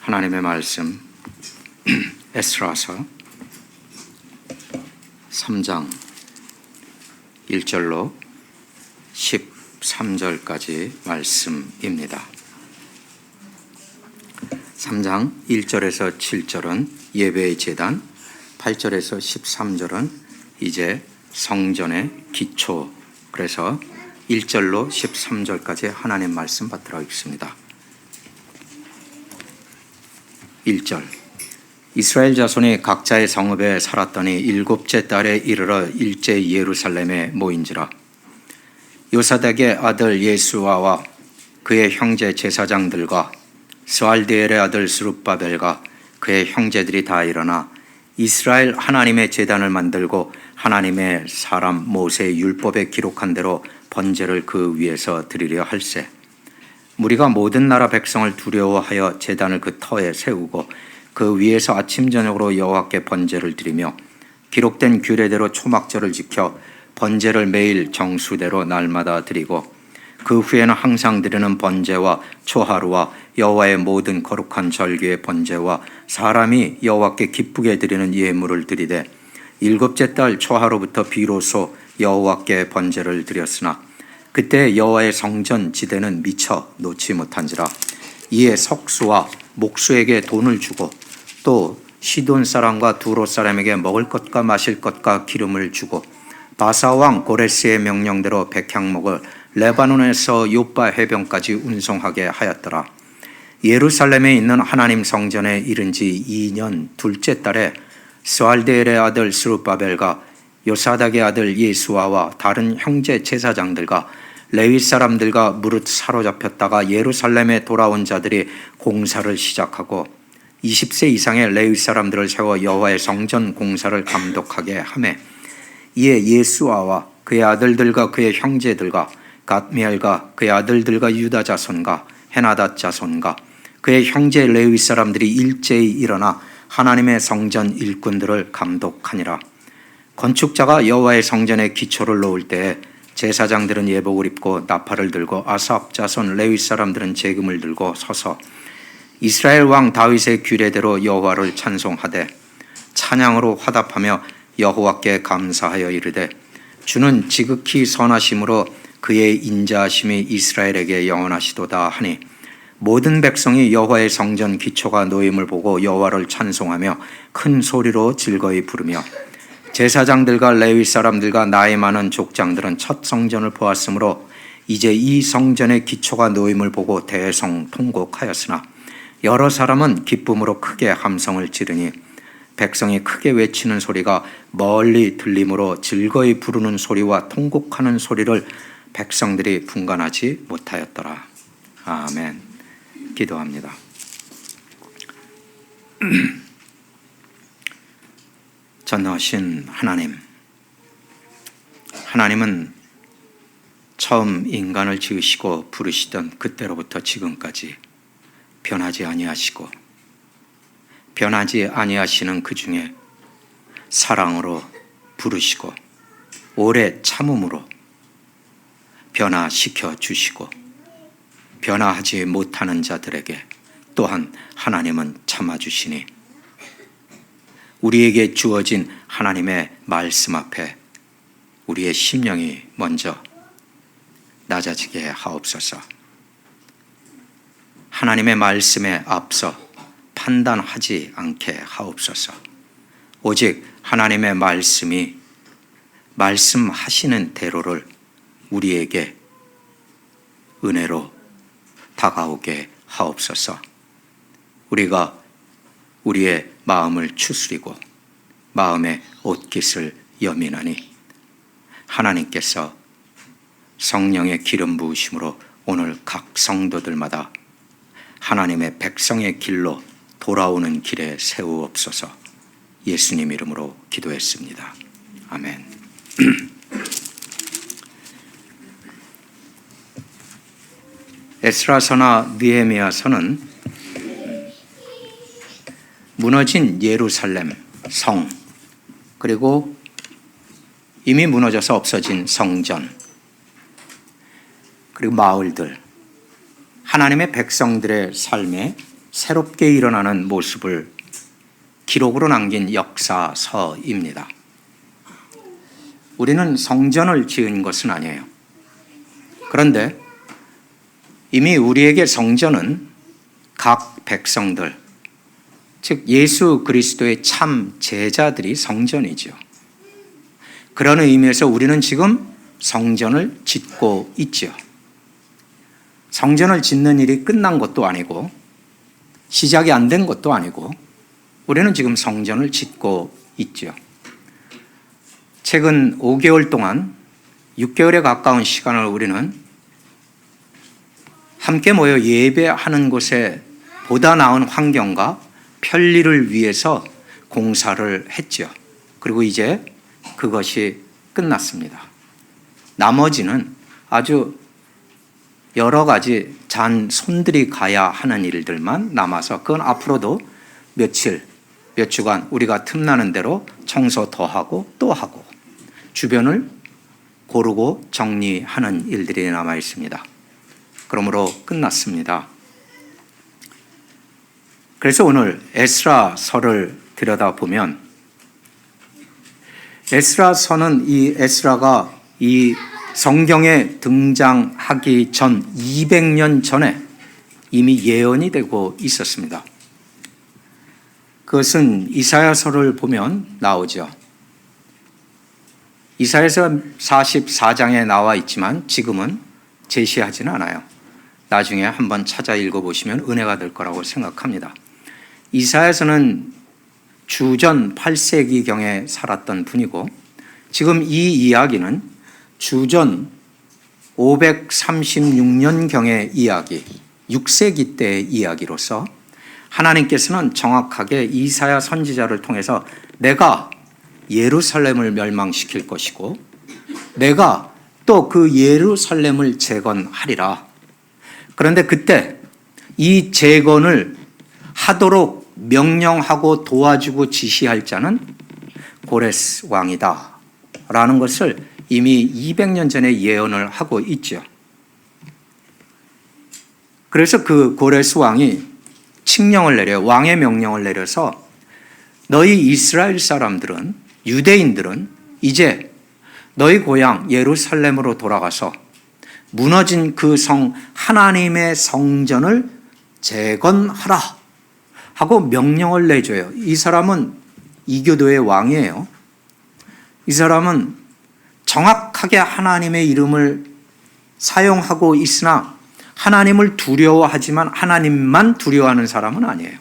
하나님의 말씀 에스라서 3장 1절로 13절까지 말씀입니다. 3장 1절에서 7절은 예배의 제단, 8절에서 13절은 이제 성전의 기초. 그래서 1절로 13절까지 하나님 말씀 받들어 읽습니다. 1절. 이스라엘 자손이 각자의 성읍에 살았더니 일곱째 달에 이르러 일제 예루살렘에 모인지라. 요사닥의 아들 예수아와 그의 형제 제사장들과 스알디엘의 아들 스룹바벨과 그의 형제들이 다 일어나 이스라엘 하나님의 제단을 만들고 하나님의 사람 모세의 율법에 기록한 대로 번제를 그 위에서 드리려 할세. 무리가 모든 나라 백성을 두려워하여 제단을 그 터에 세우고 그 위에서 아침 저녁으로 여호와께 번제를 드리며 기록된 규례대로 초막절을 지켜 번제를 매일 정수대로 날마다 드리고 그 후에는 항상 드리는 번제와 초하루와 여호와의 모든 거룩한 절기의 번제와 사람이 여호와께 기쁘게 드리는 예물을 드리되 일곱째 달 초하루부터 비로소 여호와께 번제를 드렸으나 그때 여호와의 성전 지대는 미처 놓지 못한지라. 이에 석수와 목수에게 돈을 주고 또 시돈 사람과 두로 사람에게 먹을 것과 마실 것과 기름을 주고 바사왕 고레스의 명령대로 백향목을 레바논에서 요빠 해변까지 운송하게 하였더라. 예루살렘에 있는 하나님 성전에 이른 지 2년 둘째 달에 스알디엘의 아들 스룹바벨과 요사닥의 아들 예수아와 다른 형제 제사장들과 레위 사람들과 무릇 사로잡혔다가 예루살렘에 돌아온 자들이 공사를 시작하고 20세 이상의 레위 사람들을 세워 여호와의 성전 공사를 감독하게 하매 이에 예수아와 그의 아들들과 그의 형제들과 갓미엘과 그의 아들들과 유다 자손과 헤나닷 자손과 그의 형제 레위 사람들이 일제히 일어나 하나님의 성전 일꾼들을 감독하니라. 건축자가 여호와의 성전에 기초를 놓을 때에 제사장들은 예복을 입고 나팔을 들고 아삽 자손 레위 사람들은 제금을 들고 서서 이스라엘 왕 다윗의 규례대로 여호와를 찬송하되 찬양으로 화답하며 여호와께 감사하여 이르되 주는 지극히 선하심으로 그의 인자하심이 이스라엘에게 영원하시도다 하니 모든 백성이 여호와의 성전 기초가 놓임을 보고 여호와를 찬송하며 큰 소리로 즐거이 부르며 제사장들과 레위 사람들과 나이 많은 족장들은 첫 성전을 보았으므로 이제 이 성전의 기초가 놓임을 보고 대성통곡하였으나 여러 사람은 기쁨으로 크게 함성을 지르니 백성이 크게 외치는 소리가 멀리 들림으로 즐거이 부르는 소리와 통곡하는 소리를 백성들이 분간하지 못하였더라. 아멘. 기도합니다. 전능하신 하나님, 하나님은 처음 인간을 지으시고 부르시던 그때로부터 지금까지 변하지 아니하시고 변하지 아니하시는 그 중에 사랑으로 부르시고 오래 참음으로 변화시켜 주시고 변화하지 못하는 자들에게 또한 하나님은 참아주시니 우리에게 주어진 하나님의 말씀 앞에 우리의 심령이 먼저 낮아지게 하옵소서. 하나님의 말씀에 앞서 판단하지 않게 하옵소서. 오직 하나님의 말씀이 말씀하시는 대로를 우리에게 은혜로 다가오게 하옵소서. 우리가 우리의 마음을 추스리고 마음의 옷깃을 여민하니 하나님께서 성령의 기름 부으심으로 오늘 각 성도들마다 하나님의 백성의 길로 돌아오는 길에 세우옵소서. 예수님 이름으로 기도했습니다. 아멘. 에스라서나 느헤미야서는 무너진 예루살렘 성, 그리고 이미 무너져서 없어진 성전, 그리고 마을들, 하나님의 백성들의 삶의 새롭게 일어나는 모습을 기록으로 남긴 역사서입니다. 우리는 성전을 지은 것은 아니에요. 그런데 이미 우리에게 성전은 각 백성들, 즉 예수 그리스도의 참 제자들이 성전이죠. 그런 의미에서 우리는 지금 성전을 짓고 있죠. 성전을 짓는 일이 끝난 것도 아니고 시작이 안 된 것도 아니고 우리는 지금 성전을 짓고 있죠. 최근 5개월 동안 6개월에 가까운 시간을 우리는 함께 모여 예배하는 곳에 보다 나은 환경과 편리를 위해서 공사를 했죠. 그리고 이제 그것이 끝났습니다. 나머지는 아주 여러 가지 잔손들이 가야 하는 일들만 남아서 그건 앞으로도 며칠, 몇 주간 우리가 틈나는 대로 청소 더 하고 또 하고 주변을 고르고 정리하는 일들이 남아 있습니다. 그러므로 끝났습니다. 그래서 오늘 에스라서를 들여다보면 에스라서는 이 에스라가 이 성경에 등장하기 전 200년 전에 이미 예언이 되고 있었습니다. 그것은 이사야서를 보면 나오죠. 이사야서 44장에 나와 있지만 지금은 제시하지는 않아요. 나중에 한번 찾아 읽어보시면 은혜가 될 거라고 생각합니다. 이사야서는 주전 8세기경에 살았던 분이고 지금 이 이야기는 주전 536년경의 이야기, 6세기 때의 이야기로서 하나님께서는 정확하게 이사야 선지자를 통해서 내가 예루살렘을 멸망시킬 것이고 내가 또 그 예루살렘을 재건하리라. 그런데 그때 이 재건을 하도록 명령하고 도와주고 지시할 자는 고레스 왕이다 라는 것을 이미 200년 전에 예언을 하고 있죠. 그래서 그 고레스 왕이 칙령을 내려 왕의 명령을 내려서 너희 이스라엘 사람들은 유대인들은 이제 너희 고향 예루살렘으로 돌아가서 무너진 그 성 하나님의 성전을 재건하라 하고 명령을 내줘요. 이 사람은 이교도의 왕이에요. 이 사람은 정확하게 하나님의 이름을 사용하고 있으나 하나님을 두려워하지만 하나님만 두려워하는 사람은 아니에요.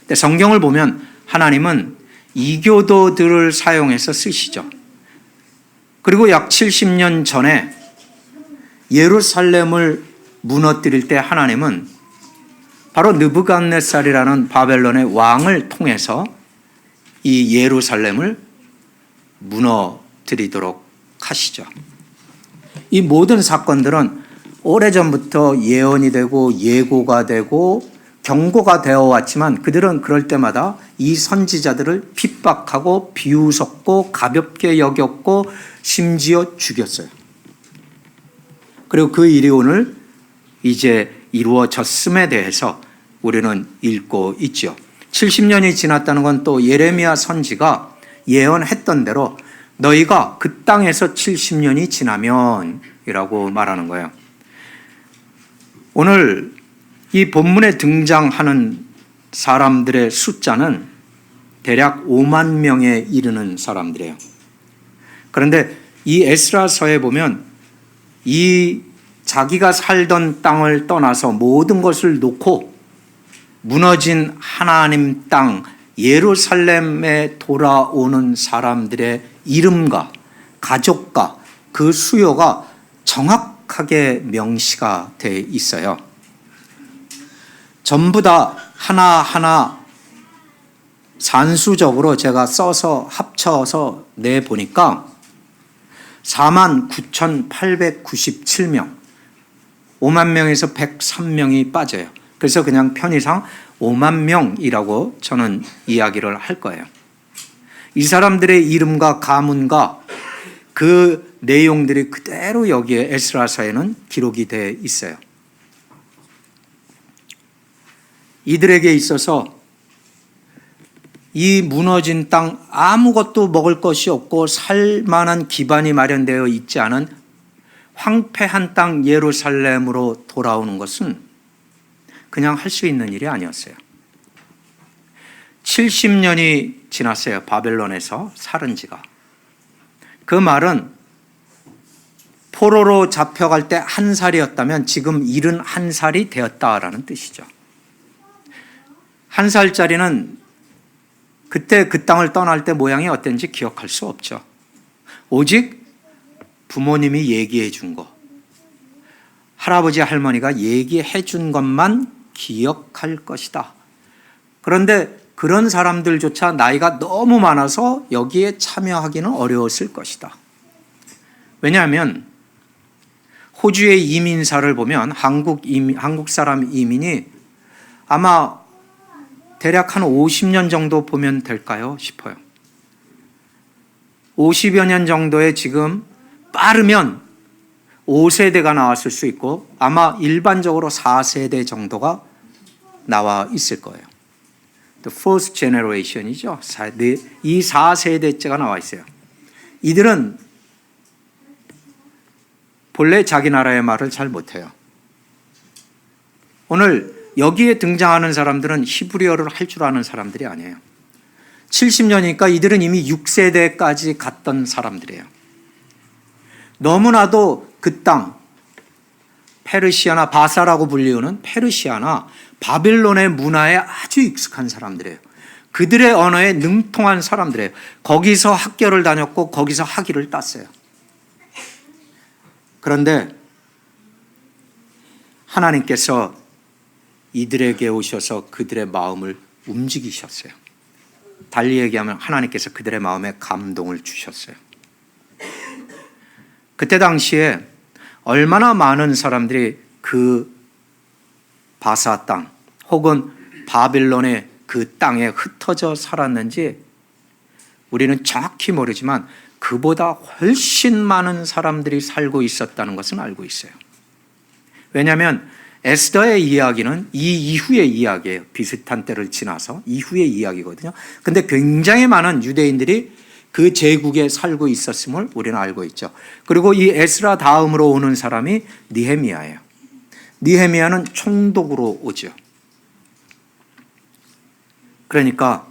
근데 성경을 보면 하나님은 이교도들을 사용해서 쓰시죠. 그리고 약 70년 전에 예루살렘을 무너뜨릴 때 하나님은 바로 느부갓네살이라는 바벨론의 왕을 통해서 이 예루살렘을 무너뜨리도록 하시죠. 이 모든 사건들은 오래전부터 예언이 되고 예고가 되고 경고가 되어 왔지만 그들은 그럴 때마다 이 선지자들을 핍박하고 비웃었고 가볍게 여겼고 심지어 죽였어요. 그리고 그 일이 오늘 이제 이루어졌음에 대해서 우리는 읽고 있죠. 70년이 지났다는 건 또 예레미야 선지가 예언했던 대로 너희가 그 땅에서 70년이 지나면 이라고 말하는 거예요. 오늘 이 본문에 등장하는 사람들의 숫자는 대략 5만 명에 이르는 사람들이에요. 그런데 이 에스라서에 보면 이 자기가 살던 땅을 떠나서 모든 것을 놓고 무너진 하나님 땅 예루살렘에 돌아오는 사람들의 이름과 가족과 그 수요가 정확하게 명시가 돼 있어요. 전부 다 하나하나 산수적으로 제가 써서 합쳐서 내보니까 49,897명, 5만 명에서 103명이 빠져요. 그래서 그냥 편의상 5만 명이라고 저는 이야기를 할 거예요. 이 사람들의 이름과 가문과 그 내용들이 그대로 여기에 에스라서에는 기록이 되어 있어요. 이들에게 있어서 이 무너진 땅, 아무것도 먹을 것이 없고 살 만한 기반이 마련되어 있지 않은 황폐한 땅 예루살렘으로 돌아오는 것은 그냥 할 수 있는 일이 아니었어요. 70년이 지났어요. 바벨론에서 살은 지가. 그 말은 포로로 잡혀갈 때 1살이었다면 지금 71살이 되었다라는 뜻이죠. 1살짜리는 그때 그 땅을 떠날 때 모양이 어땠는지 기억할 수 없죠. 오직 부모님이 얘기해 준 거, 할아버지 할머니가 얘기해 준 것만 기억할 것이다. 그런데 그런 사람들조차 나이가 너무 많아서 여기에 참여하기는 어려웠을 것이다. 왜냐하면 호주의 이민사를 보면 한국 사람 이민이 아마 대략 한 50년 정도 보면 될까요 싶어요. 50여 년 정도에 지금 빠르면 5세대가 나왔을 수 있고 아마 일반적으로 4세대 정도가 나와 있을 거예요. The first generation이죠. 이 4세대째가 나와 있어요. 이들은 본래 자기 나라의 말을 잘 못해요. 오늘 여기에 등장하는 사람들은 히브리어를 할 줄 아는 사람들이 아니에요. 70년이니까 이들은 이미 6세대까지 갔던 사람들이에요. 너무나도 그 땅, 페르시아나 바사라고 불리우는 페르시아나 바빌론의 문화에 아주 익숙한 사람들이에요. 그들의 언어에 능통한 사람들이에요. 거기서 학교를 다녔고 거기서 학위를 땄어요. 그런데 하나님께서 이들에게 오셔서 그들의 마음을 움직이셨어요. 달리 얘기하면 하나님께서 그들의 마음에 감동을 주셨어요. 그때 당시에 얼마나 많은 사람들이 그 바사 땅 혹은 바빌론의 그 땅에 흩어져 살았는지 우리는 정확히 모르지만 그보다 훨씬 많은 사람들이 살고 있었다는 것은 알고 있어요. 왜냐하면 에스더의 이야기는 이 이후의 이야기예요. 비슷한 때를 지나서 이후의 이야기거든요. 근데 굉장히 많은 유대인들이 그 제국에 살고 있었음을 우리는 알고 있죠. 그리고 이 에스라 다음으로 오는 사람이 느헤미야예요. 느헤미야는 총독으로 오죠. 그러니까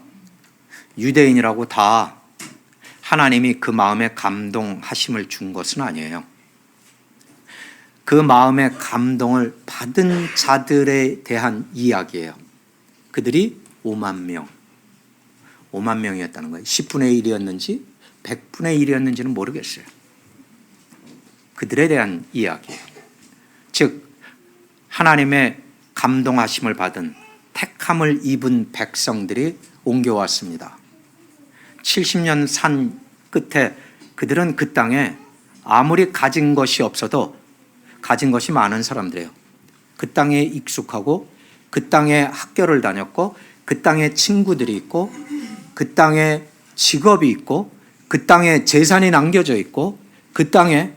유대인이라고 다 하나님이 그 마음에 감동하심을 준 것은 아니에요. 그 마음의 감동을 받은 자들에 대한 이야기예요. 그들이 5만 명. 5만 명이었다는 거예요. 10분의 1이었는지 100분의 1이었는지는 모르겠어요. 그들에 대한 이야기예요. 즉 하나님의 감동하심을 받은 택함을 입은 백성들이 옮겨왔습니다. 70년 산 끝에 그들은 그 땅에 아무리 가진 것이 없어도 가진 것이 많은 사람들이에요. 그 땅에 익숙하고 그 땅에 학교를 다녔고 그 땅에 친구들이 있고 그 땅에 직업이 있고 그 땅에 재산이 남겨져 있고 그 땅에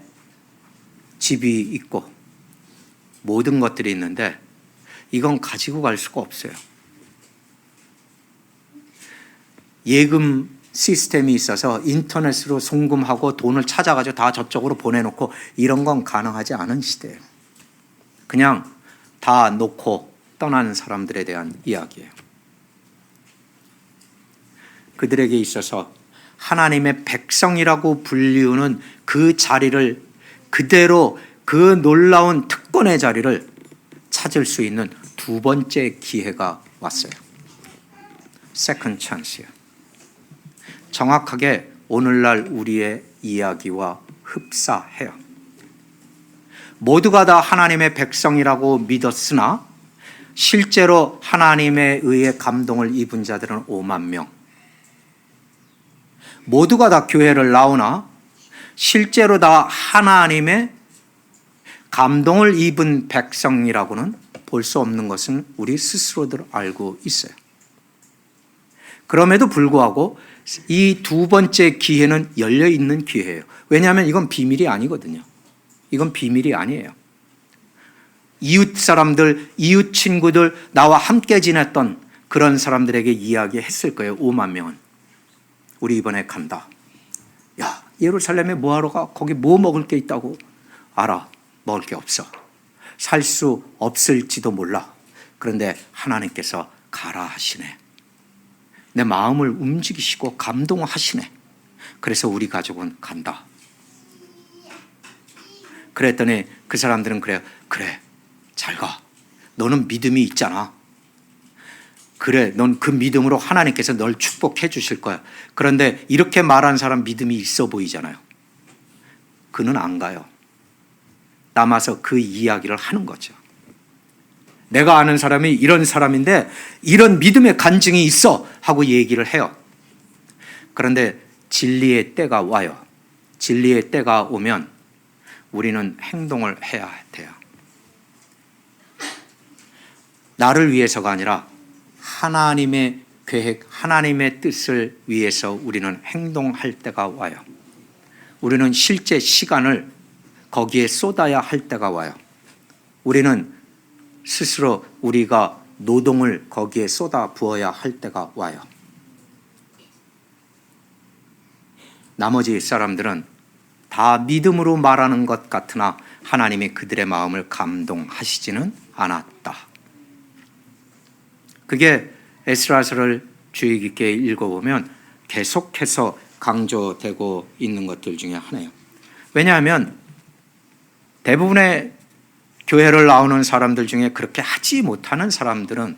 집이 있고 모든 것들이 있는데 이건 가지고 갈 수가 없어요. 예금 시스템이 있어서 인터넷으로 송금하고 돈을 찾아가지고 다 저쪽으로 보내놓고 이런 건 가능하지 않은 시대예요. 그냥 다 놓고 떠나는 사람들에 대한 이야기예요. 그들에게 있어서 하나님의 백성이라고 불리우는 그 자리를 그대로 그 놀라운 특권의 자리를 찾을 수 있는 두 번째 기회가 왔어요. 세컨드 찬스요. 정확하게 오늘날 우리의 이야기와 흡사해요. 모두가 다 하나님의 백성이라고 믿었으나 실제로 하나님에 의해 감동을 입은 자들은 5만 명. 모두가 다 교회를 나오나 실제로 다 하나님의 감동을 입은 백성이라고는 볼 수 없는 것은 우리 스스로들 알고 있어요. 그럼에도 불구하고 이 두 번째 기회는 열려 있는 기회예요. 왜냐하면 이건 비밀이 아니거든요. 이건 비밀이 아니에요. 이웃 사람들, 이웃 친구들, 나와 함께 지냈던 그런 사람들에게 이야기했을 거예요. 5만 명은. 우리 이번에 간다. 야, 예루살렘에 뭐하러 가? 거기 뭐 먹을 게 있다고? 알아. 먹을 게 없어. 살 수 없을지도 몰라. 그런데 하나님께서 가라 하시네. 내 마음을 움직이시고 감동하시네. 그래서 우리 가족은 간다. 그랬더니 그 사람들은 그래요. 그래, 잘 가. 너는 믿음이 있잖아. 그래, 넌 그 믿음으로 하나님께서 널 축복해 주실 거야. 그런데 이렇게 말한 사람 믿음이 있어 보이잖아요. 그는 안 가요. 남아서 그 이야기를 하는 거죠. 내가 아는 사람이 이런 사람인데 이런 믿음의 간증이 있어 하고 얘기를 해요. 그런데 진리의 때가 와요. 진리의 때가 오면 우리는 행동을 해야 돼요. 나를 위해서가 아니라 하나님의 계획, 하나님의 뜻을 위해서 우리는 행동할 때가 와요. 우리는 실제 시간을 거기에 쏟아야 할 때가 와요. 우리는 스스로 우리가 노동을 거기에 쏟아 부어야 할 때가 와요. 나머지 사람들은 다 믿음으로 말하는 것 같으나 하나님이 그들의 마음을 감동하시지는 않았다. 그게 에스라서를 주의 깊게 읽어보면 계속해서 강조되고 있는 것들 중에 하나예요. 왜냐하면 대부분의 교회를 나오는 사람들 중에 그렇게 하지 못하는 사람들은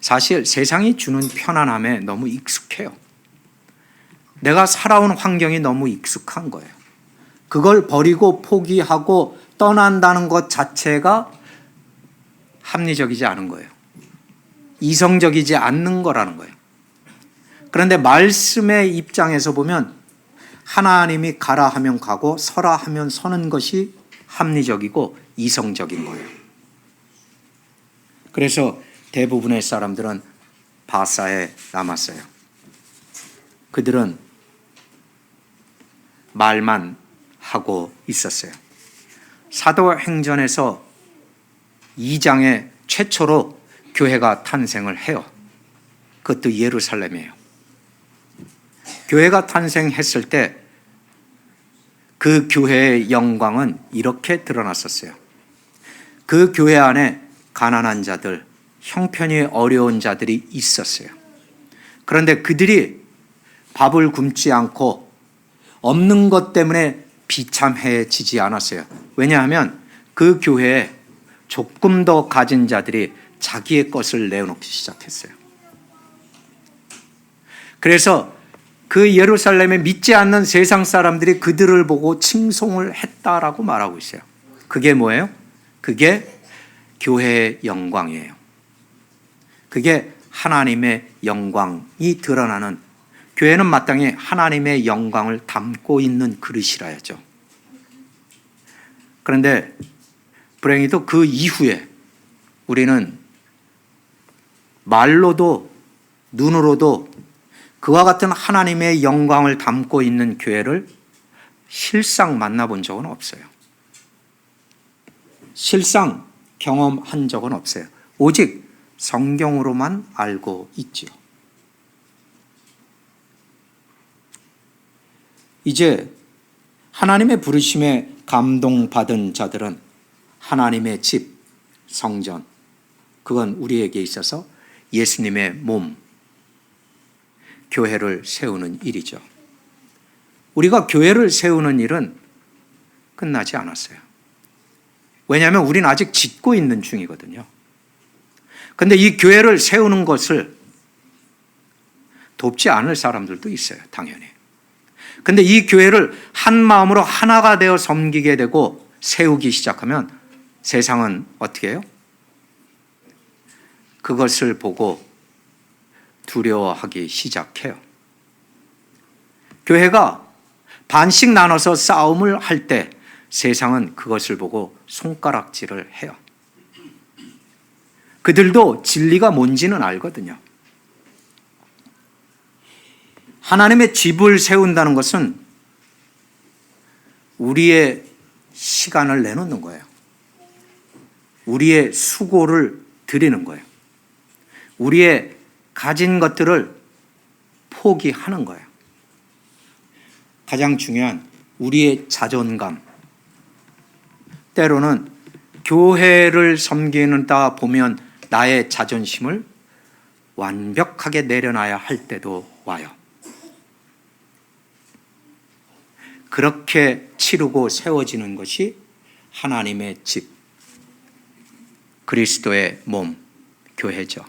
사실 세상이 주는 편안함에 너무 익숙해요. 내가 살아온 환경이 너무 익숙한 거예요. 그걸 버리고 포기하고 떠난다는 것 자체가 합리적이지 않은 거예요. 이성적이지 않는 거라는 거예요. 그런데 말씀의 입장에서 보면 하나님이 가라 하면 가고 서라 하면 서는 것이 합리적이고 이성적인 거예요. 그래서 대부분의 사람들은 바사에 남았어요. 그들은 말만 하고 있었어요. 사도행전에서 2장에 최초로 교회가 탄생을 해요. 그것도 예루살렘이에요. 교회가 탄생했을 때 그 교회의 영광은 이렇게 드러났었어요. 그 교회 안에 가난한 자들, 형편이 어려운 자들이 있었어요. 그런데 그들이 밥을 굶지 않고 없는 것 때문에 비참해지지 않았어요. 왜냐하면 그 교회에 조금 더 가진 자들이 자기의 것을 내어놓기 시작했어요. 그래서 그 예루살렘에 믿지 않는 세상 사람들이 그들을 보고 칭송을 했다라고 말하고 있어요. 그게 뭐예요? 그게 교회의 영광이에요. 그게 하나님의 영광이 드러나는, 교회는 마땅히 하나님의 영광을 담고 있는 그릇이라야죠. 그런데 불행히도 그 이후에 우리는 말로도 눈으로도 그와 같은 하나님의 영광을 담고 있는 교회를 실상 만나본 적은 없어요. 실상 경험한 적은 없어요. 오직 성경으로만 알고 있지요. 이제 하나님의 부르심에 감동받은 자들은 하나님의 집, 성전, 그건 우리에게 있어서 예수님의 몸, 교회를 세우는 일이죠. 우리가 교회를 세우는 일은 끝나지 않았어요. 왜냐하면 우리는 아직 짓고 있는 중이거든요. 그런데 이 교회를 세우는 것을 돕지 않을 사람들도 있어요, 당연히. 그런데 이 교회를 한 마음으로 하나가 되어 섬기게 되고 세우기 시작하면 세상은 어떻게 해요? 그것을 보고 두려워하기 시작해요. 교회가 반씩 나눠서 싸움을 할 때 세상은 그것을 보고 손가락질을 해요. 그들도 진리가 뭔지는 알거든요. 하나님의 집을 세운다는 것은 우리의 시간을 내놓는 거예요. 우리의 수고를 드리는 거예요. 우리의 가진 것들을 포기하는 거예요. 가장 중요한 우리의 자존감. 때로는 교회를 섬기는다 보면 나의 자존심을 완벽하게 내려놔야 할 때도 와요. 그렇게 치르고 세워지는 것이 하나님의 집, 그리스도의 몸, 교회죠.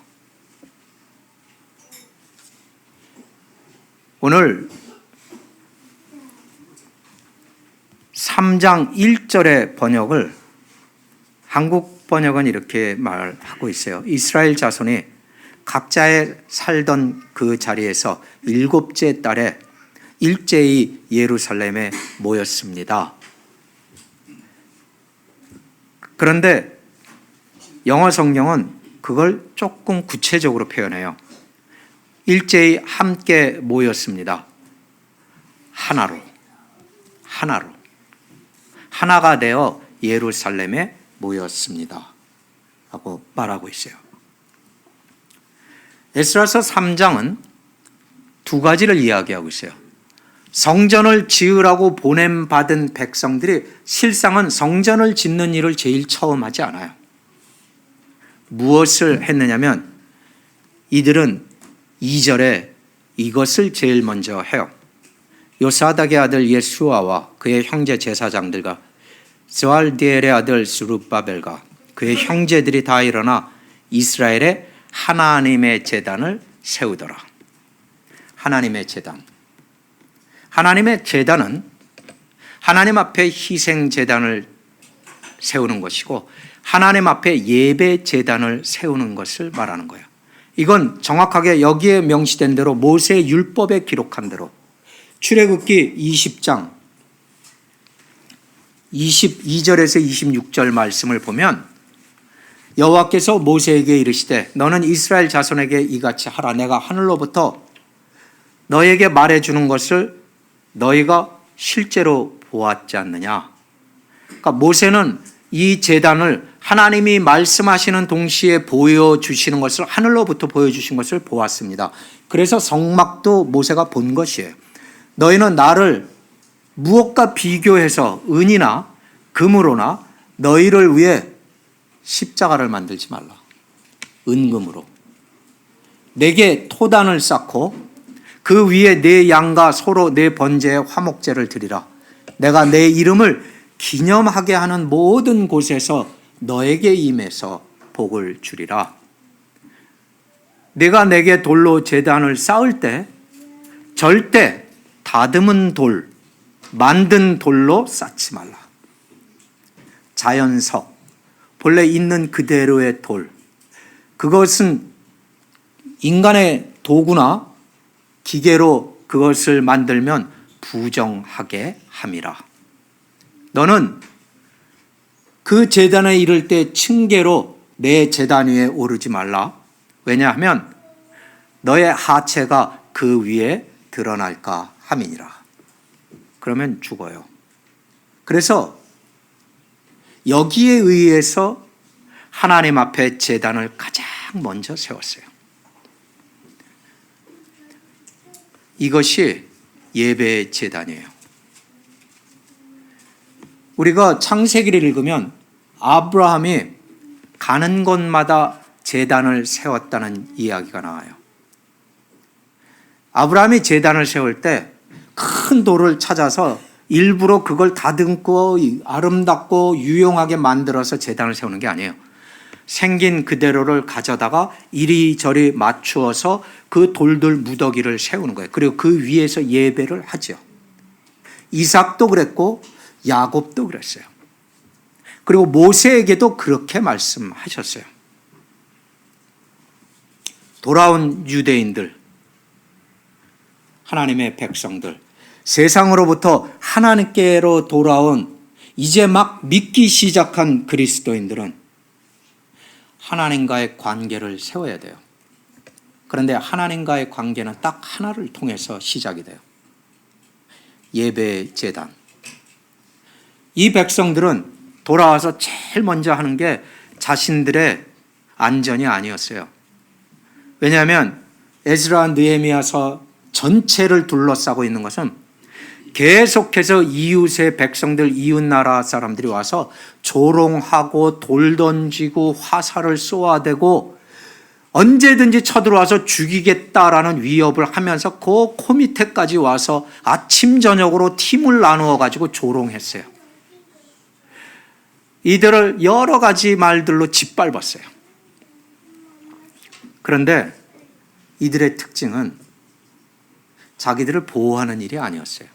오늘 3장 1절의 번역을 한국 번역은 이렇게 말하고 있어요. 이스라엘 자손이 각자의 살던 그 자리에서 일곱째 달에 일제히 예루살렘에 모였습니다. 그런데 영어 성경은 그걸 조금 구체적으로 표현해요. 일제히 함께 모였습니다. 하나로. 하나가 되어 예루살렘에 모였습니다. 라고 말하고 있어요. 에스라서 3장은 두 가지를 이야기하고 있어요. 성전을 지으라고 보냄받은 백성들이 실상은 성전을 짓는 일을 제일 처음 하지 않아요. 무엇을 했느냐면 이들은 2절에 이것을 제일 먼저 해요. 요사닥의 아들 예수아와 그의 형제 제사장들과 스알디엘의 아들 스룹바벨과 그의 형제들이 다 일어나 이스라엘의 하나님의 제단을 세우더라. 하나님의 제단. 하나님의 제단은 하나님 앞에 희생 제단을 세우는 것이고 하나님 앞에 예배 제단을 세우는 것을 말하는 거예요. 이건 정확하게 여기에 명시된 대로 모세의 율법에 기록한 대로 출애굽기 20장 22절에서 26절 말씀을 보면 여호와께서 모세에게 이르시되 너는 이스라엘 자손에게 이같이 하라. 내가 하늘로부터 너에게 말해주는 것을 너희가 실제로 보았지 않느냐. 그러니까 모세는 이 제단을 하나님이 말씀하시는 동시에 보여주시는 것을 하늘로부터 보여주신 것을 보았습니다. 그래서 성막도 모세가 본 것이에요. 너희는 나를 무엇과 비교해서 은이나 금으로나 너희를 위해 십자가를 만들지 말라. 은금으로. 내게 토단을 쌓고 그 위에 내 양과 소로 내 번제에 화목제를 드리라. 내가 내 이름을 기념하게 하는 모든 곳에서 너에게 임해서 복을 주리라. 내가 내게 돌로 제단을 쌓을 때 절대 다듬은 돌, 만든 돌로 쌓지 말라. 자연석, 본래 있는 그대로의 돌, 그것은 인간의 도구나 기계로 그것을 만들면 부정하게 함이라. 너는 그 제단에 이를 때 층계로 내 제단 위에 오르지 말라. 왜냐하면 너의 하체가 그 위에 드러날까 함이니라. 그러면 죽어요. 그래서 여기에 의해서 하나님 앞에 제단을 가장 먼저 세웠어요. 이것이 예배의 제단이에요. 우리가 창세기를 읽으면 아브라함이 가는 곳마다 제단을 세웠다는 이야기가 나와요. 아브라함이 제단을 세울 때 큰 돌을 찾아서 일부러 그걸 다듬고 아름답고 유용하게 만들어서 제단을 세우는 게 아니에요. 생긴 그대로를 가져다가 이리저리 맞추어서 그 돌들 무더기를 세우는 거예요. 그리고 그 위에서 예배를 하죠. 이삭도 그랬고 야곱도 그랬어요. 그리고 모세에게도 그렇게 말씀하셨어요. 돌아온 유대인들, 하나님의 백성들, 세상으로부터 하나님께로 돌아온 이제 막 믿기 시작한 그리스도인들은 하나님과의 관계를 세워야 돼요. 그런데 하나님과의 관계는 딱 하나를 통해서 시작이 돼요. 예배 제단. 이 백성들은 돌아와서 제일 먼저 하는 게 자신들의 안전이 아니었어요. 왜냐하면 에스라 느헤미야서 전체를 둘러싸고 있는 것은 계속해서 이웃의 백성들, 이웃 나라 사람들이 와서 조롱하고 돌 던지고 화살을 쏘아대고 언제든지 쳐들어와서 죽이겠다라는 위협을 하면서 그 밑에까지 와서 아침 저녁으로 팀을 나누어 가지고 조롱했어요. 이들을 여러 가지 말들로 짓밟았어요. 그런데 이들의 특징은 자기들을 보호하는 일이 아니었어요.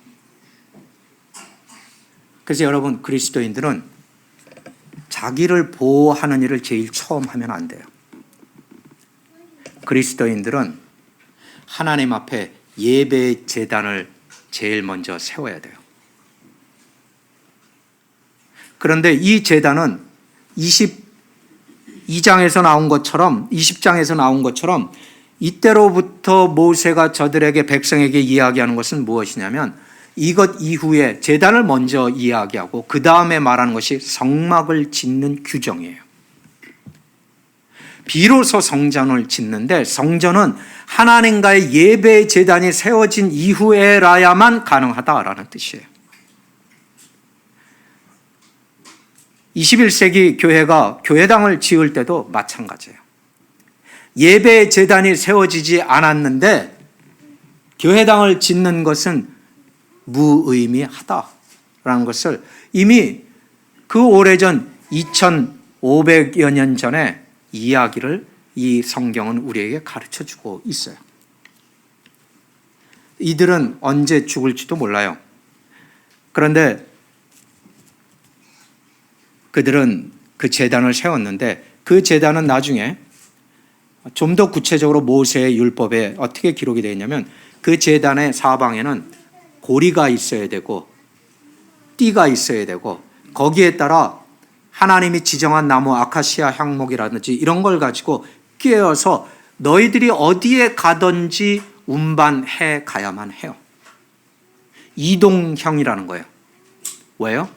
그래서 여러분, 그리스도인들은 자기를 보호하는 일을 제일 처음 하면 안 돼요. 그리스도인들은 하나님 앞에 예배 재단을 제일 먼저 세워야 돼요. 그런데 이 재단은 22장에서 나온 것처럼, 20장에서 나온 것처럼 이때로부터 모세가 저들에게, 백성에게 이야기하는 것은 무엇이냐면 이것 이후에 재단을 먼저 이야기하고 그 다음에 말하는 것이 성막을 짓는 규정이에요. 비로소 성전을 짓는데 성전은 하나님과의 예배 재단이 세워진 이후에라야만 가능하다라는 뜻이에요. 21세기 교회가 교회당을 지을 때도 마찬가지예요. 예배 재단이 세워지지 않았는데 교회당을 짓는 것은 무의미하다라는 것을 이미 그 오래전 2500여 년 전에 이야기를 이 성경은 우리에게 가르쳐주고 있어요. 이들은 언제 죽을지도 몰라요. 그런데 그들은 그 제단을 세웠는데 그 제단은 나중에 좀 더 구체적으로 모세의 율법에 어떻게 기록이 되어 있냐면 그 제단의 사방에는 고리가 있어야 되고 띠가 있어야 되고 거기에 따라 하나님이 지정한 나무 아카시아 향목이라든지 이런 걸 가지고 꿰어서 너희들이 어디에 가든지 운반해 가야만 해요. 이동형이라는 거예요. 왜요?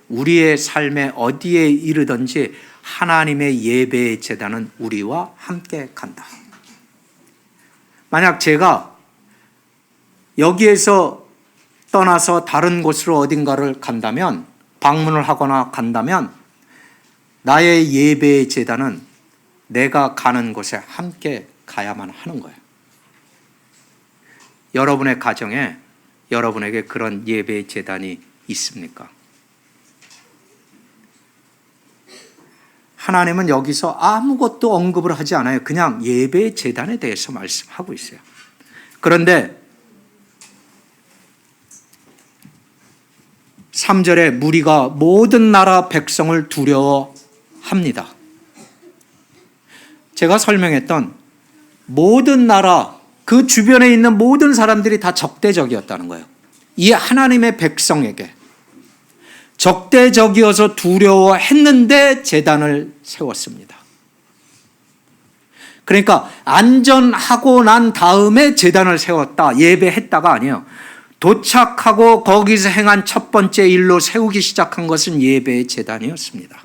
우리의 삶에 어디에 이르든지 하나님의 예배의 제단은 우리와 함께 간다. 만약 제가 여기에서 떠나서 다른 곳으로 어딘가를 간다면, 방문을 하거나 간다면 나의 예배의 제단은 내가 가는 곳에 함께 가야만 하는 거예요. 여러분의 가정에 여러분에게 그런 예배의 제단이 있습니까? 하나님은 여기서 아무것도 언급을 하지 않아요. 그냥 예배의 제단에 대해서 말씀하고 있어요. 그런데 3절에 무리가 모든 나라 백성을 두려워합니다. 제가 설명했던 모든 나라, 그 주변에 있는 모든 사람들이 다 적대적이었다는 거예요. 이 하나님의 백성에게 적대적이어서 두려워했는데 제단을 세웠습니다. 그러니까 안전하고 난 다음에 제단을 세웠다, 예배했다가 아니에요. 도착하고 거기서 행한 첫 번째 일로 세우기 시작한 것은 예배의 제단이었습니다.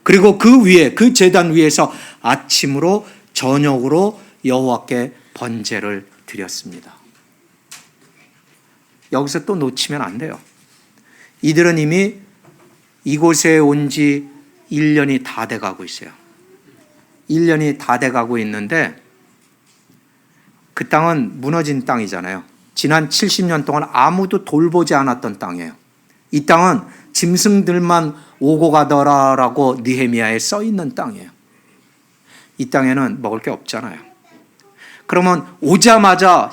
그리고 그 위에, 그 제단 위에서 아침으로 저녁으로 여호와께 번제를 드렸습니다. 여기서 또 놓치면 안 돼요. 이들은 이미 이곳에 온 지 1년이 다 돼가고 있어요. 1년이 다 돼가고 있는데 그 땅은 무너진 땅이잖아요. 지난 70년 동안 아무도 돌보지 않았던 땅이에요. 이 땅은 짐승들만 오고 가더라라고 느헤미야에 써 있는 땅이에요. 이 땅에는 먹을 게 없잖아요. 그러면 오자마자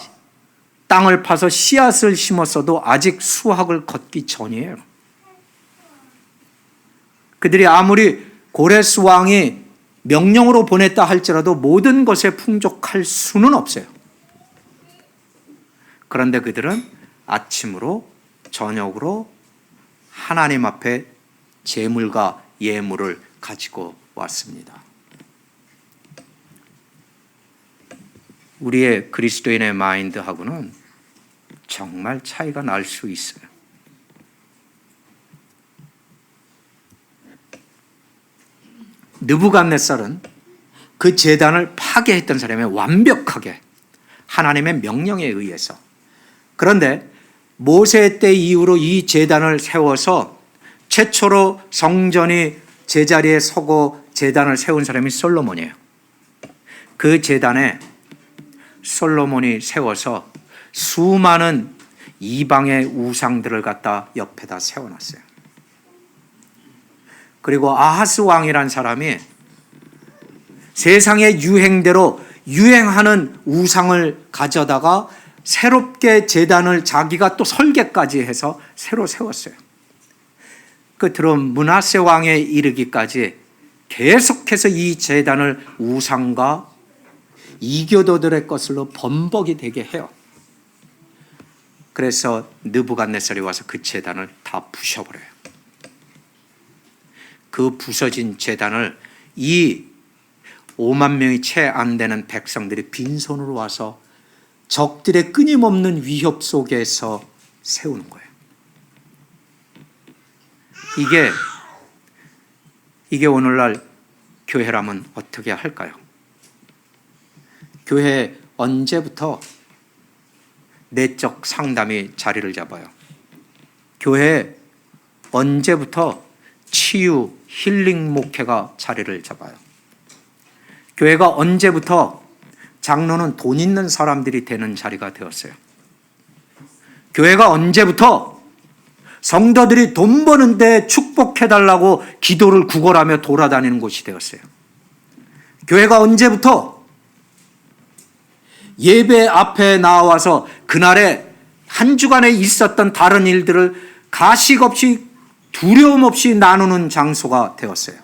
땅을 파서 씨앗을 심었어도 아직 수확을 걷기 전이에요. 그들이 아무리 고레스 왕이 명령으로 보냈다 할지라도 모든 것에 풍족할 수는 없어요. 그런데 그들은 아침으로 저녁으로 하나님 앞에 제물과 예물을 가지고 왔습니다. 우리의 그리스도인의 마인드하고는 정말 차이가 날 수 있어요. 느부갓네살은 그 제단을 파괴했던 사람이 완벽하게 하나님의 명령에 의해서. 그런데 모세 때 이후로 이 제단을 세워서 최초로 성전이 제자리에 서고 제단을 세운 사람이 솔로몬이에요. 그 제단에 솔로몬이 세워서 수많은 이방의 우상들을 갖다 옆에다 세워놨어요. 그리고 아하스 왕이란 사람이 세상의 유행대로 유행하는 우상을 가져다가 새롭게 제단을 자기가 또 설계까지 해서 새로 세웠어요. 끝으로 므낫세 왕에 이르기까지 계속해서 이 제단을 우상과 이교도들의 것으로 범벅이 되게 해요. 그래서 느부갓네살이 와서 그 제단을 다 부셔버려요. 그 부서진 제단을 이 5만 명이 채 안 되는 백성들이 빈손으로 와서 적들의 끊임없는 위협 속에서 세우는 거예요. 이게 오늘날 교회라면 어떻게 할까요? 교회 언제부터 내적 상담이 자리를 잡아요? 교회 언제부터 치유, 힐링 목회가 자리를 잡아요? 교회가 언제부터 장로는 돈 있는 사람들이 되는 자리가 되었어요? 교회가 언제부터 성도들이 돈 버는데 축복해달라고 기도를 구걸하며 돌아다니는 곳이 되었어요? 교회가 언제부터 예배 앞에 나와서 그날에 한 주간에 있었던 다른 일들을 가식 없이 두려움 없이 나누는 장소가 되었어요?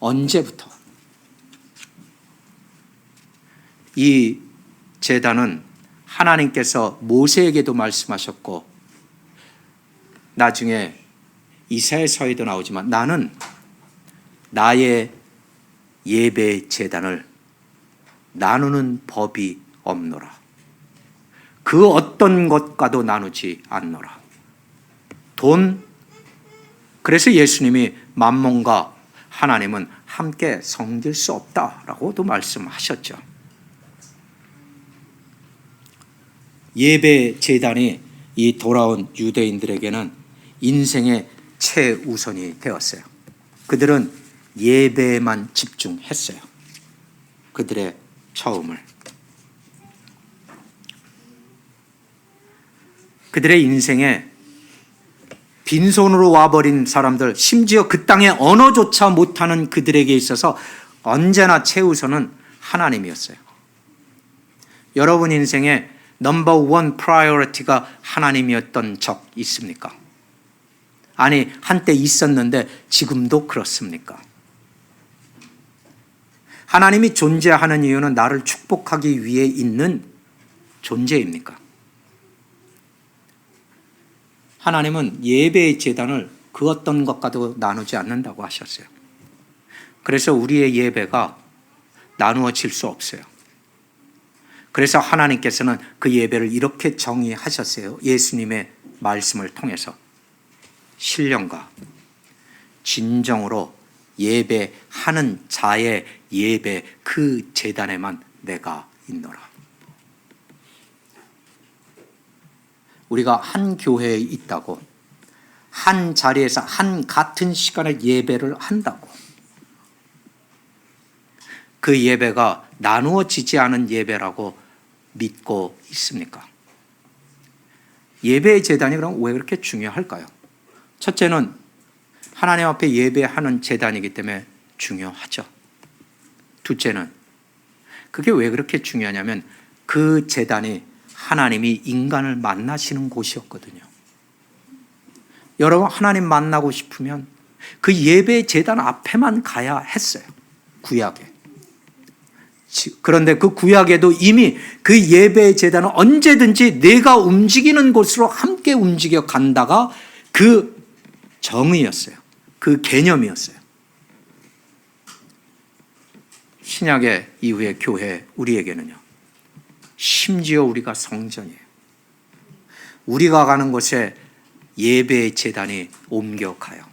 언제부터? 이 제단은 하나님께서 모세에게도 말씀하셨고 나중에 이사야서에도 나오지만 나는 나의 예배 제단을 나누는 법이 없노라. 그 어떤 것과도 나누지 않노라. 돈, 그래서 예수님이 만몬과 하나님은 함께 섬길 수 없다라고도 말씀하셨죠. 예배 제단이 이 돌아온 유대인들에게는 인생의 최우선이 되었어요. 그들은 예배에만 집중했어요. 그들의 처음을. 그들의 인생에 빈손으로 와버린 사람들, 심지어 그 땅에 언어조차 못하는 그들에게 있어서 언제나 최우선은 하나님이었어요. 여러분 인생에 넘버 원 프라이어리티가 하나님이었던 적 있습니까? 아니, 한때 있었는데 지금도 그렇습니까? 하나님이 존재하는 이유는 나를 축복하기 위해 있는 존재입니까? 하나님은 예배의 제단을 그 어떤 것과도 나누지 않는다고 하셨어요. 그래서 우리의 예배가 나누어질 수 없어요. 그래서 하나님께서는 그 예배를 이렇게 정의하셨어요. 예수님의 말씀을 통해서 신령과 진정으로 예배하는 자의 예배, 그 제단에만 내가 있노라. 우리가 한 교회에 있다고, 한 자리에서 한 같은 시간에 예배를 한다고, 그 예배가 나누어지지 않은 예배라고 믿고 있습니까? 예배의 제단이 그럼 왜 그렇게 중요할까요? 첫째는 하나님 앞에 예배하는 제단이기 때문에 중요하죠. 둘째는 그게 왜 그렇게 중요하냐면 그 제단이 하나님이 인간을 만나시는 곳이었거든요. 여러분 하나님 만나고 싶으면 그 예배 제단 앞에만 가야 했어요. 구약에. 그런데 그 구약에도 이미 그 예배 제단은 언제든지 내가 움직이는 곳으로 함께 움직여 간다가 그 정의였어요. 그 개념이었어요. 신약의 이후의 교회 우리에게는요. 심지어 우리가 성전이에요. 우리가 가는 곳에 예배의 제단이 옮겨가요.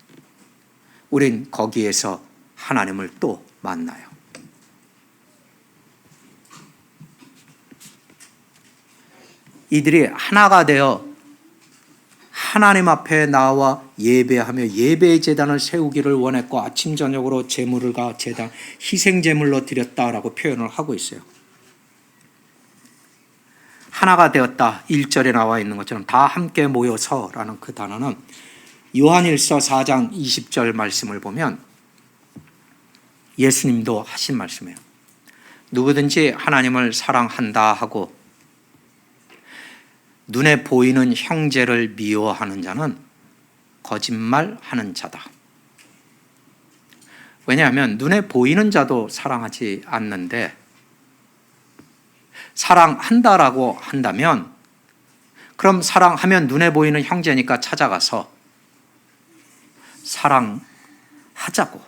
우린 거기에서 하나님을 또 만나요. 이들이 하나가 되어 하나님 앞에 나와 예배하며 예배의 제단을 세우기를 원했고 아침 저녁으로 제물과 제단, 희생 제물로 드렸다라고 표현을 하고 있어요. 하나가 되었다. 1절에 나와 있는 것처럼 다 함께 모여서라는 그 단어는 요한일서 4장 20절 말씀을 보면 예수님도 하신 말씀이에요. 누구든지 하나님을 사랑한다 하고 눈에 보이는 형제를 미워하는 자는 거짓말하는 자다. 왜냐하면 눈에 보이는 자도 사랑하지 않는데 사랑한다라고 한다면 그럼 사랑하면 눈에 보이는 형제니까 찾아가서 사랑하자고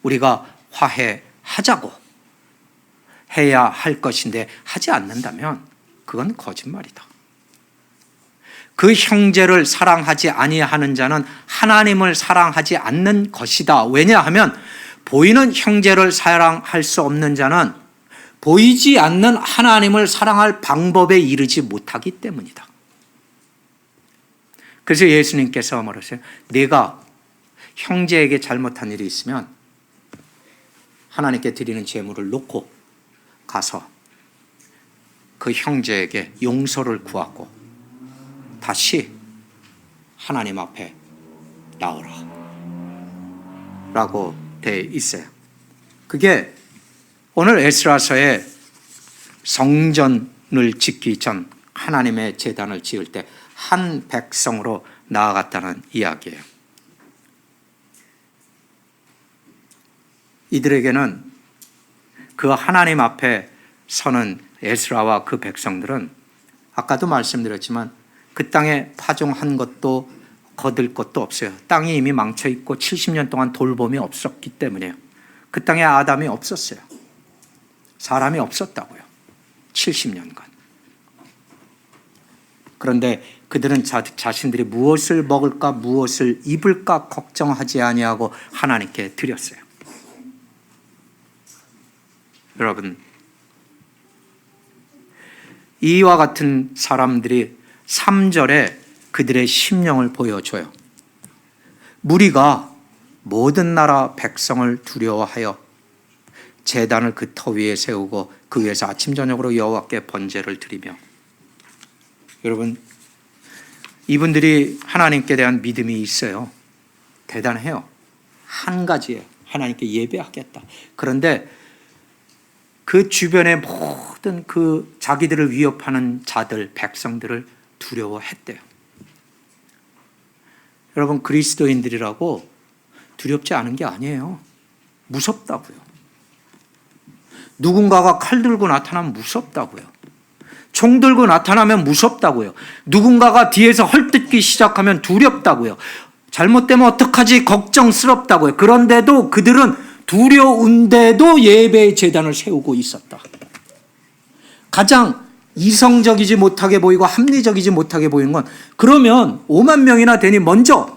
우리가 화해하자고 해야 할 것인데 하지 않는다면 그건 거짓말이다. 그 형제를 사랑하지 아니하는 자는 하나님을 사랑하지 않는 것이다. 왜냐하면 보이는 형제를 사랑할 수 없는 자는 보이지 않는 하나님을 사랑할 방법에 이르지 못하기 때문이다. 그래서 예수님께서 말하세요. 네가 형제에게 잘못한 일이 있으면 하나님께 드리는 제물을 놓고 가서 그 형제에게 용서를 구하고 다시 하나님 앞에 나오라 라고 되어 있어요. 그게 오늘 에스라서의 성전을 짓기 전 하나님의 제단을 지을 때 한 백성으로 나아갔다는 이야기예요. 이들에게는 그 하나님 앞에 서는 에스라와 그 백성들은 아까도 말씀드렸지만 그 땅에 파종한 것도 거둘 것도 없어요. 땅이 이미 망쳐 있고 70년 동안 돌봄이 없었기 때문에요. 그 땅에 아담이 없었어요. 사람이 없었다고요. 70년간. 그런데 그들은 자신들이 무엇을 먹을까 무엇을 입을까 걱정하지 아니하고 하나님께 드렸어요. 여러분, 이와 같은 사람들이 3절에 그들의 심령을 보여줘요. 무리가 모든 나라 백성을 두려워하여 제단을 그 터 위에 세우고 그 위에서 아침 저녁으로 여호와께 번제를 드리며. 여러분, 이분들이 하나님께 대한 믿음이 있어요. 대단해요. 한 가지예요. 하나님께 예배하겠다. 그런데 그 주변의 모든 그 자기들을 위협하는 자들, 백성들을 두려워했대요. 여러분, 그리스도인들이라고 두렵지 않은 게 아니에요. 무섭다고요. 누군가가 칼 들고 나타나면 무섭다고요. 총 들고 나타나면 무섭다고요. 누군가가 뒤에서 헐뜯기 시작하면 두렵다고요. 잘못되면 어떡하지 걱정스럽다고요. 그런데도 그들은 두려운데도 예배의 제단을 세우고 있었다. 가장 이성적이지 못하게 보이고 합리적이지 못하게 보이는 건 그러면 5만 명이나 되니 먼저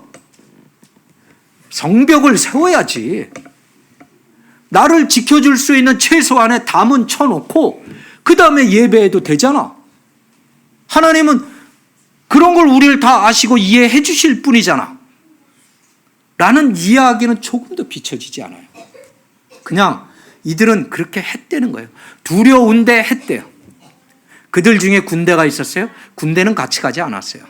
성벽을 세워야지. 나를 지켜줄 수 있는 최소한의 담은 쳐놓고 그 다음에 예배해도 되잖아. 하나님은 그런 걸 우리를 다 아시고 이해해 주실 뿐이잖아. 라는 이야기는 조금도 비춰지지 않아요. 그냥 이들은 그렇게 했다는 거예요. 두려운데 했대요. 그들 중에 군대가 있었어요? 군대는 같이 가지 않았어요.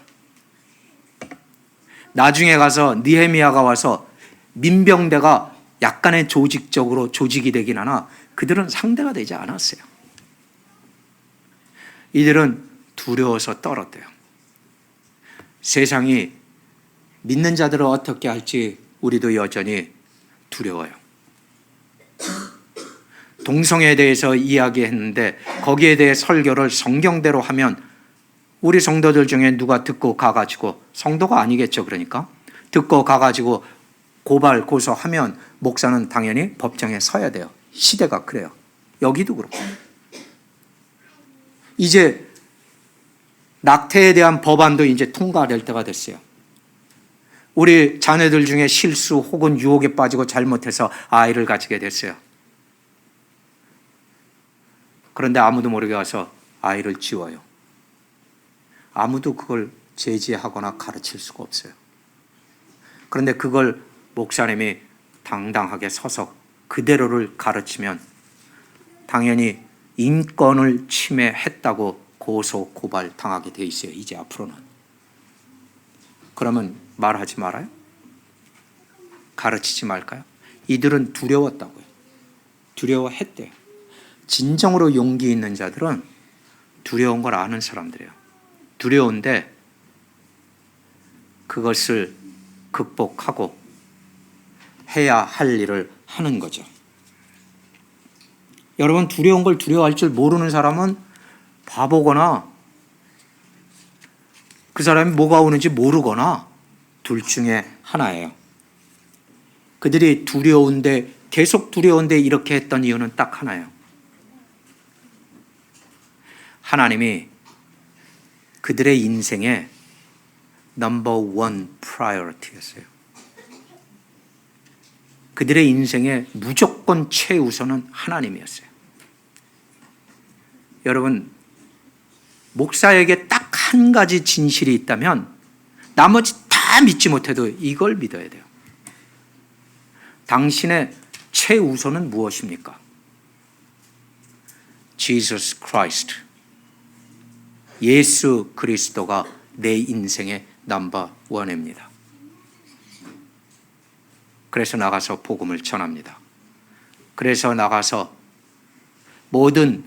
나중에 가서 느헤미야가 와서 민병대가 약간의 조직적으로 조직이 되긴 하나 그들은 상대가 되지 않았어요. 이들은 두려워서 떨었대요. 세상이 믿는 자들을 어떻게 할지 우리도 여전히 두려워요. 동성애에 대해서 이야기했는데 거기에 대해 설교를 성경대로 하면 우리 성도들 중에 누가 듣고 가가지고, 성도가 아니겠죠, 그러니까 듣고 가가지고 고발 고소하면 목사는 당연히 법정에 서야 돼요. 시대가 그래요. 여기도 그렇고. 이제 낙태에 대한 법안도 이제 통과될 때가 됐어요. 우리 자녀들 중에 실수 혹은 유혹에 빠지고 잘못해서 아이를 가지게 됐어요. 그런데 아무도 모르게 와서 아이를 지워요. 아무도 그걸 제지하거나 가르칠 수가 없어요. 그런데 그걸 목사님이 당당하게 서서 그대로를 가르치면 당연히 인권을 침해했다고 고소 고발 당하게 돼 있어요. 이제 앞으로는. 그러면 말하지 말아요? 가르치지 말까요? 이들은 두려웠다고요. 두려워했대요. 진정으로 용기 있는 자들은 두려운 걸 아는 사람들이에요. 두려운데 그것을 극복하고 해야 할 일을 하는 거죠. 여러분, 두려운 걸 두려워할 줄 모르는 사람은 바보거나 그 사람이 뭐가 오는지 모르거나 둘 중에 하나예요. 그들이 두려운데 계속 두려운데 이렇게 했던 이유는 딱 하나예요. 하나님이 그들의 인생의 넘버 원 프라이어리티였어요. 그들의 인생의 무조건 최우선은 하나님이었어요. 여러분, 목사에게 딱 한 가지 진실이 있다면 나머지 다 믿지 못해도 이걸 믿어야 돼요. 당신의 최우선은 무엇입니까? Jesus Christ. 예수 그리스도가 내 인생의 넘버 원입니다. 그래서 나가서 복음을 전합니다. 그래서 나가서 모든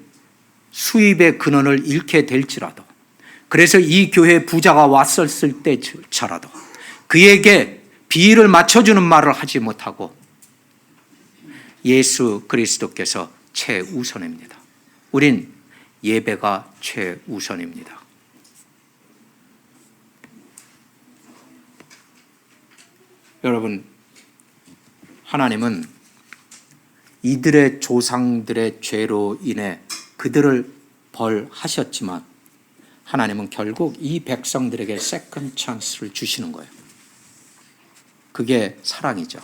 수입의 근원을 잃게 될지라도, 그래서 이 교회에 부자가 왔었을 때조차라도 그에게 비위를 맞춰주는 말을 하지 못하고 예수 그리스도께서 최우선입니다. 우린 예배가 최우선입니다. 여러분, 하나님은 이들의 조상들의 죄로 인해 그들을 벌하셨지만 하나님은 결국 이 백성들에게 세컨드 찬스를 주시는 거예요. 그게 사랑이죠.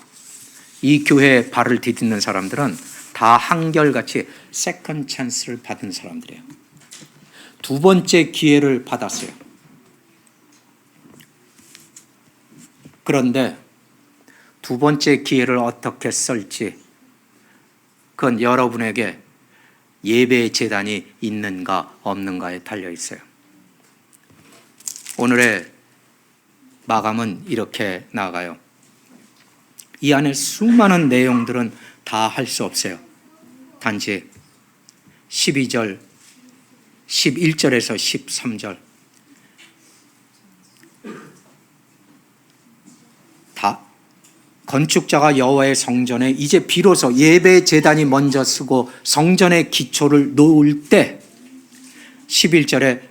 이 교회에 발을 디딛는 사람들은 다 한결같이 세컨드 찬스를 받은 사람들이에요. 두 번째 기회를 받았어요. 그런데 두 번째 기회를 어떻게 쓸지 그건 여러분에게 예배 제단이 있는가 없는가에 달려 있어요. 오늘의 마감은 이렇게 나가요. 이 안에 수많은 내용들은 다 할 수 없어요. 단지 12절, 11절에서 13절 다 건축자가 여호와의 성전에 이제 비로소 예배 제단이 먼저 쓰고 성전의 기초를 놓을 때 11절에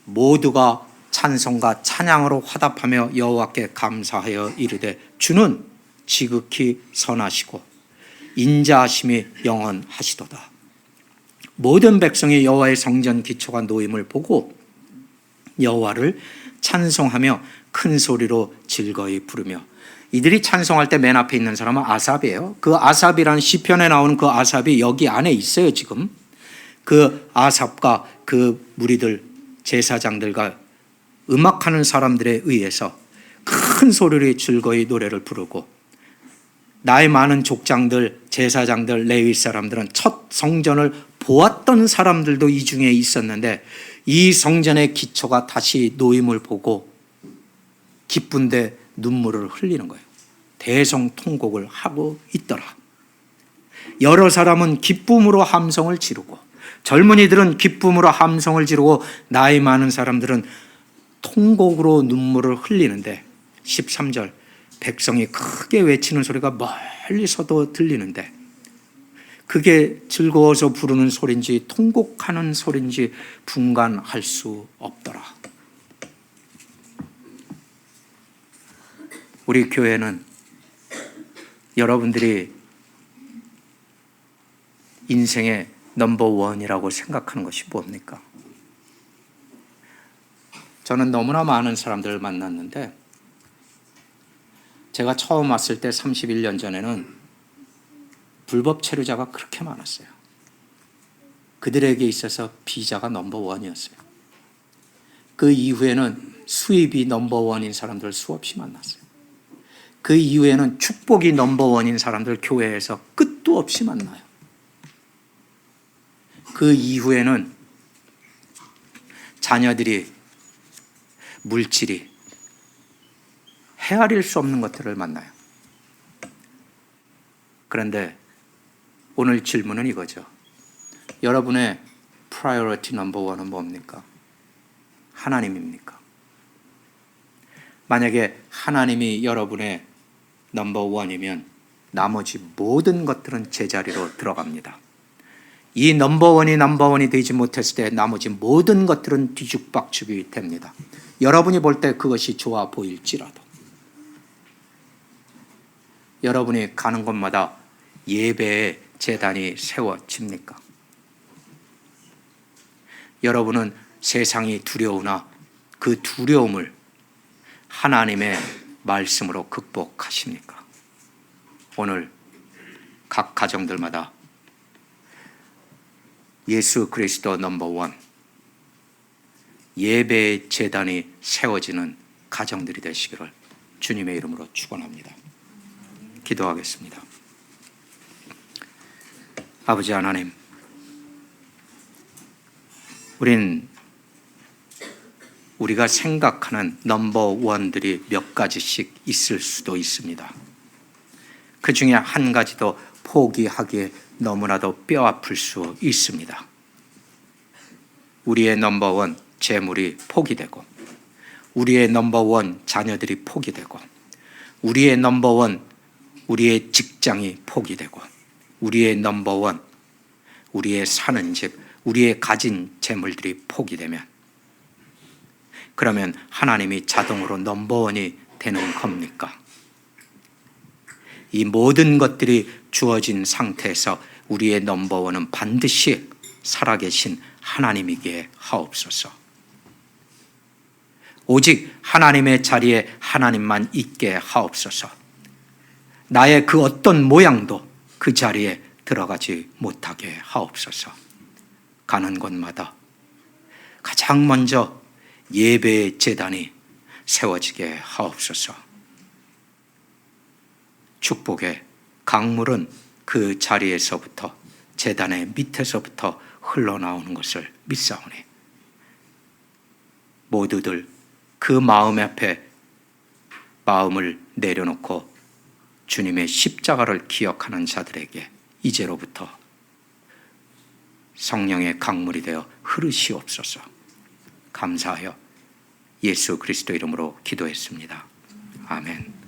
모두가 찬송과 찬양으로 화답하며 여호와께 감사하여 이르되 주는 지극히 선하시고 인자하심이 영원하시도다. 모든 백성이 여호와의 성전 기초가 놓임을 보고 여호와를 찬송하며 큰 소리로 즐거이 부르며, 이들이 찬송할 때 맨 앞에 있는 사람은 아삽이에요. 그 아삽이라는 시편에 나오는 그 아삽이 여기 안에 있어요. 지금 그 아삽과 그 무리들 제사장들과 음악하는 사람들에 의해서 큰 소리로 즐거이 노래를 부르고, 나이 많은 족장들, 제사장들, 레위 사람들은 첫 성전을 보았던 사람들도 이 중에 있었는데 이 성전의 기초가 다시 놓임을 보고 기쁜데 눈물을 흘리는 거예요. 대성통곡을 하고 있더라. 여러 사람은 기쁨으로 함성을 지르고, 젊은이들은 기쁨으로 함성을 지르고, 나이 많은 사람들은 통곡으로 눈물을 흘리는데 13절 백성이 크게 외치는 소리가 멀리서도 들리는데 그게 즐거워서 부르는 소리인지 통곡하는 소리인지 분간할 수 없더라. 우리 교회는 여러분들이 인생의 넘버 원이라고 생각하는 것이 뭡니까? 저는 너무나 많은 사람들을 만났는데 제가 처음 왔을 때 31년 전에는 불법 체류자가 그렇게 많았어요. 그들에게 있어서 비자가 넘버원이었어요. 그 이후에는 수입이 넘버원인 사람들 수없이 만났어요. 그 이후에는 축복이 넘버원인 사람들 교회에서 끝도 없이 만나요. 그 이후에는 자녀들이, 물질이 헤아릴 수 없는 것들을 만나요. 그런데 오늘 질문은 이거죠. 여러분의 프라이어리티 넘버원은 뭡니까? 하나님입니까? 만약에 하나님이 여러분의 넘버원이면 나머지 모든 것들은 제자리로 들어갑니다. 이 넘버원이 되지 못했을 때 나머지 모든 것들은 뒤죽박죽이 됩니다. 여러분이 볼 때 그것이 좋아 보일지라도. 여러분이 가는 곳마다 예배의 제단이 세워집니까? 여러분은 세상이 두려우나 그 두려움을 하나님의 말씀으로 극복하십니까? 오늘 각 가정들마다 예수 그리스도 넘버원, 예배의 제단이 세워지는 가정들이 되시기를 주님의 이름으로 축원합니다. 기도하겠습니다. 아버지 하나님, 우리가 생각하는 넘버원들이 몇 가지씩 있을 수도 있습니다. 그 중에 한 가지도 포기하기에 너무나도 뼈아플 수 있습니다. 우리의 넘버원 재물이 포기되고, 우리의 넘버원 자녀들이 포기되고, 우리의 넘버원 우리의 직장이 포기되고, 우리의 넘버원 우리의 사는 집, 우리의 가진 재물들이 포기되면, 그러면 하나님이 자동으로 넘버원이 되는 겁니까? 이 모든 것들이 주어진 상태에서 우리의 넘버원은 반드시 살아계신 하나님이기에 하옵소서. 오직 하나님의 자리에 하나님만 있게 하옵소서. 나의 그 어떤 모양도 그 자리에 들어가지 못하게 하옵소서. 가는 곳마다 가장 먼저 예배의 제단이 세워지게 하옵소서. 축복의 강물은 그 자리에서부터, 제단의 밑에서부터 흘러나오는 것을 믿사오니, 모두들 그 마음 앞에 마음을 내려놓고 주님의 십자가를 기억하는 자들에게 이제로부터 성령의 강물이 되어 흐르시옵소서. 감사하여 예수 그리스도 이름으로 기도했습니다. 아멘.